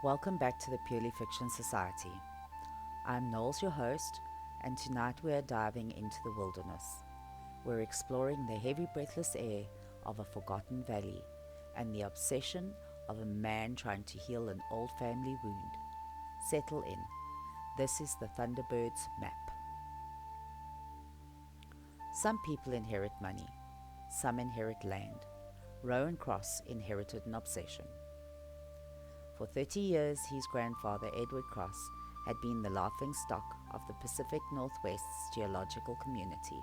Welcome back to the Purely Fiction Society. I'm Knowles, your host, and tonight we are diving into the wilderness. We're exploring the heavy, breathless air of a forgotten valley and the obsession of a man trying to heal an old family wound. Settle in. This is the Thunderbird's map. Some people inherit money, some inherit land. Rowan Cross inherited an obsession. For 30 years, his grandfather, Edward Cross, had been the laughingstock of the Pacific Northwest's geological community.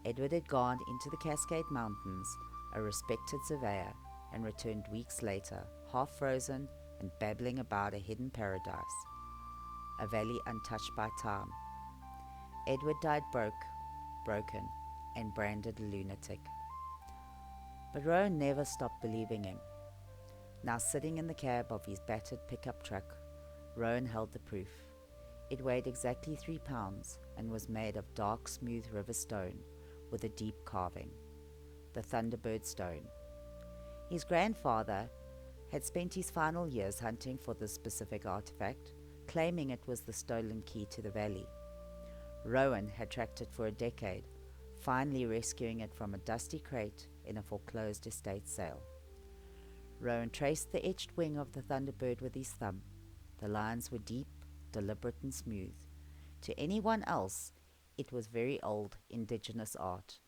Edward had gone into the Cascade Mountains, a respected surveyor, and returned weeks later, half frozen and babbling about a hidden paradise, a valley untouched by time. Edward died broken, and branded a lunatic. But Rowan never stopped believing him. Now sitting in the cab of his battered pickup truck, Rowan held the proof. It weighed exactly 3 pounds and was made of dark, smooth river stone with a deep carving, the Thunderbird stone. His grandfather had spent his final years hunting for this specific artifact, claiming it was the stolen key to the valley. Rowan had tracked it for a decade, finally rescuing it from a dusty crate in a foreclosed estate sale. Rowan traced the etched wing of the Thunderbird with his thumb. The lines were deep, deliberate and smooth. To anyone else, it was very old, indigenous art.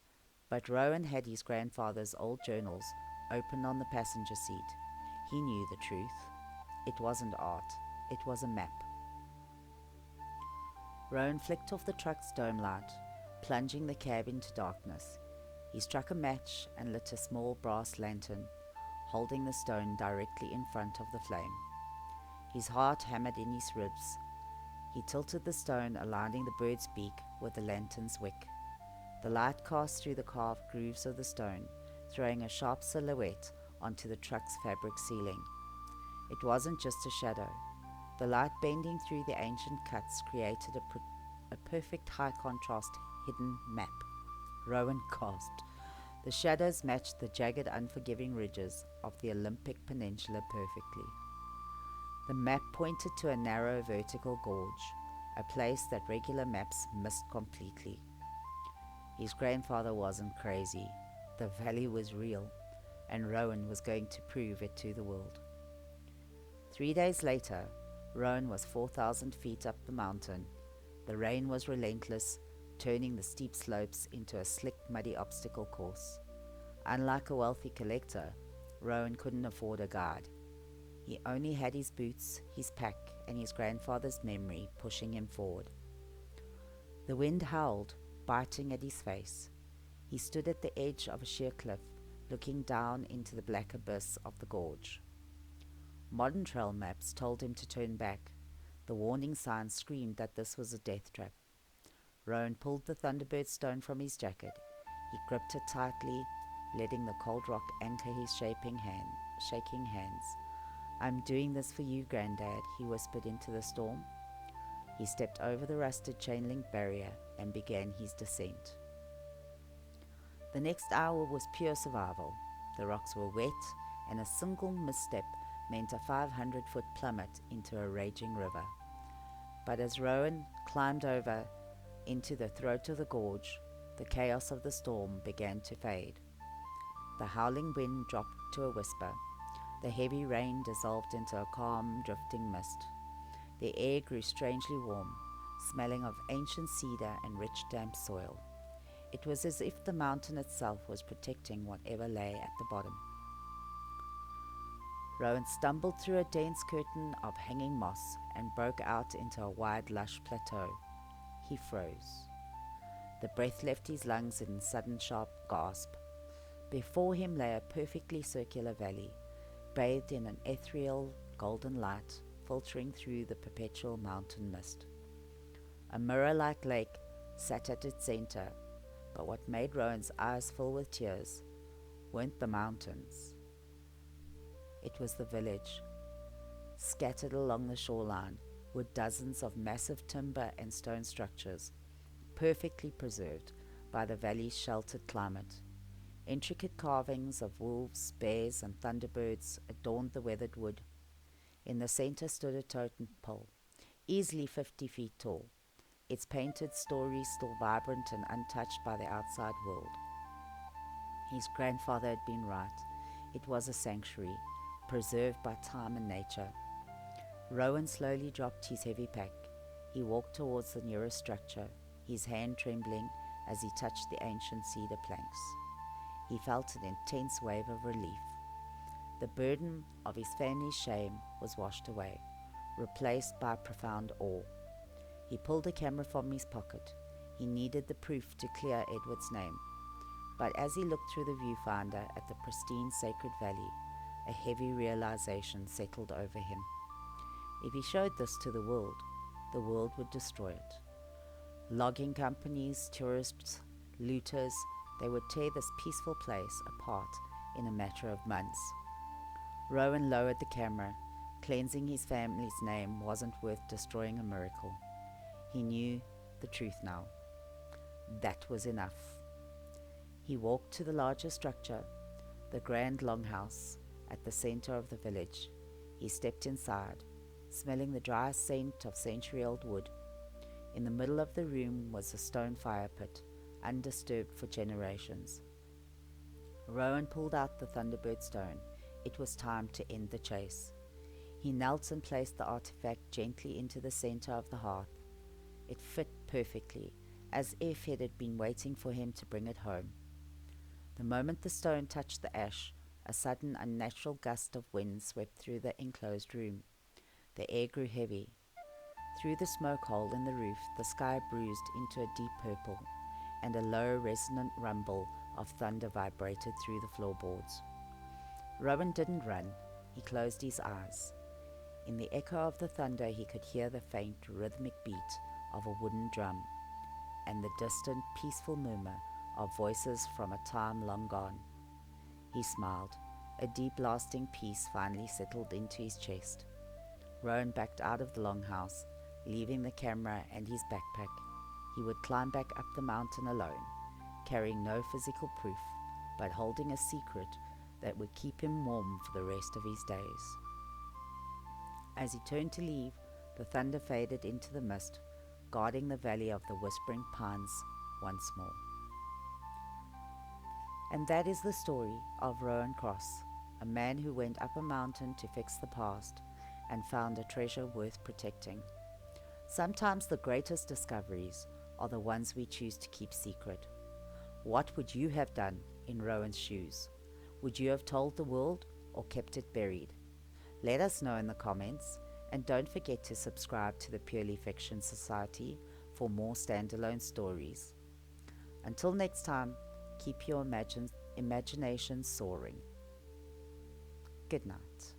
But Rowan had his grandfather's old journals open on the passenger seat. He knew the truth. It wasn't art. It was a map. Rowan flicked off the truck's dome light, plunging the cab into darkness. He struck a match and lit a small brass lantern, holding the stone directly in front of the flame. His heart hammered in his ribs. He tilted the stone, aligning the bird's beak with the lantern's wick. The light cast through the carved grooves of the stone, throwing a sharp silhouette onto the truck's fabric ceiling. It wasn't just a shadow. The light bending through the ancient cuts created a perfect high-contrast hidden map. Rowan gasped. The shadows matched the jagged, unforgiving ridges of the Olympic Peninsula perfectly. The map pointed to a narrow vertical gorge, a place that regular maps missed completely. His grandfather wasn't crazy. The valley was real, and Rowan was going to prove it to the world. 3 days later, Rowan was 4,000 feet up the mountain. The rain was relentless, turning the steep slopes into a slick, muddy obstacle course. Unlike a wealthy collector, Rowan couldn't afford a guide. He only had his boots, his pack, and his grandfather's memory pushing him forward. The wind howled, biting at his face. He stood at the edge of a sheer cliff, looking down into the black abyss of the gorge. Modern trail maps told him to turn back. The warning signs screamed that this was a death trap. Rowan pulled the Thunderbird stone from his jacket. He gripped it tightly, letting the cold rock anchor his shaking hands. "I'm doing this for you, Granddad," he whispered into the storm. He stepped over the rusted chain-link barrier and began his descent. The next hour was pure survival. The rocks were wet, and a single misstep meant a 500-foot plummet into a raging river. But as Rowan climbed over into the throat of the gorge, the chaos of the storm began to fade. The howling wind dropped to a whisper. The heavy rain dissolved into a calm, drifting mist. The air grew strangely warm, smelling of ancient cedar and rich, damp soil. It was as if the mountain itself was protecting whatever lay at the bottom. Rowan stumbled through a dense curtain of hanging moss and broke out into a wide, lush plateau. He froze. The breath left his lungs in a sudden, sharp gasp. Before him lay a perfectly circular valley, bathed in an ethereal golden light filtering through the perpetual mountain mist. A mirror-like lake sat at its center, but what made Rowan's eyes fill with tears weren't the mountains. It was the village. Scattered along the shoreline were dozens of massive timber and stone structures, perfectly preserved by the valley's sheltered climate. Intricate carvings of wolves, bears, and thunderbirds adorned the weathered wood. In the center stood a totem pole, easily 50 feet tall, its painted story still vibrant and untouched by the outside world. His grandfather had been right. It was a sanctuary, preserved by time and nature. Rowan slowly dropped his heavy pack. He walked towards the nearest structure, his hand trembling as he touched the ancient cedar planks. He felt an intense wave of relief. The burden of his family's shame was washed away, replaced by profound awe. He pulled a camera from his pocket. He needed the proof to clear Edward's name. But as he looked through the viewfinder at the pristine sacred valley, a heavy realization settled over him. If he showed this to the world would destroy it. Logging companies, tourists, looters, they would tear this peaceful place apart in a matter of months. Rowan lowered the camera. Cleansing his family's name wasn't worth destroying a miracle. He knew the truth now. That was enough. He walked to the larger structure, the grand longhouse at the center of the village. He stepped inside, smelling the dry scent of century-old wood. In the middle of the room was a stone fire pit, undisturbed for generations. Rowan pulled out the Thunderbird stone. It was time to end the chase. He knelt and placed the artifact gently into the center of the hearth. It fit perfectly, as if it had been waiting for him to bring it home. The moment the stone touched the ash, a sudden unnatural gust of wind swept through the enclosed room. The air grew heavy. Through the smoke hole in the roof, the sky bruised into a deep purple, and a low, resonant rumble of thunder vibrated through the floorboards. Rowan didn't run. He closed his eyes. In the echo of the thunder, he could hear the faint, rhythmic beat of a wooden drum, and the distant, peaceful murmur of voices from a time long gone. He smiled. A deep, lasting peace finally settled into his chest. Rowan backed out of the longhouse, leaving the camera and his backpack. He would climb back up the mountain alone, carrying no physical proof, but holding a secret that would keep him warm for the rest of his days. As he turned to leave, the thunder faded into the mist, guarding the valley of the whispering pines once more. And that is the story of Rowan Cross, a man who went up a mountain to fix the past and found a treasure worth protecting. Sometimes the greatest discoveries are the ones we choose to keep secret. What would you have done in Rowan's shoes? Would you have told the world or kept it buried? Let us know in the comments, and don't forget to subscribe to the Purely Fiction Society for more standalone stories. Until next time, keep your imagination soaring. Good night.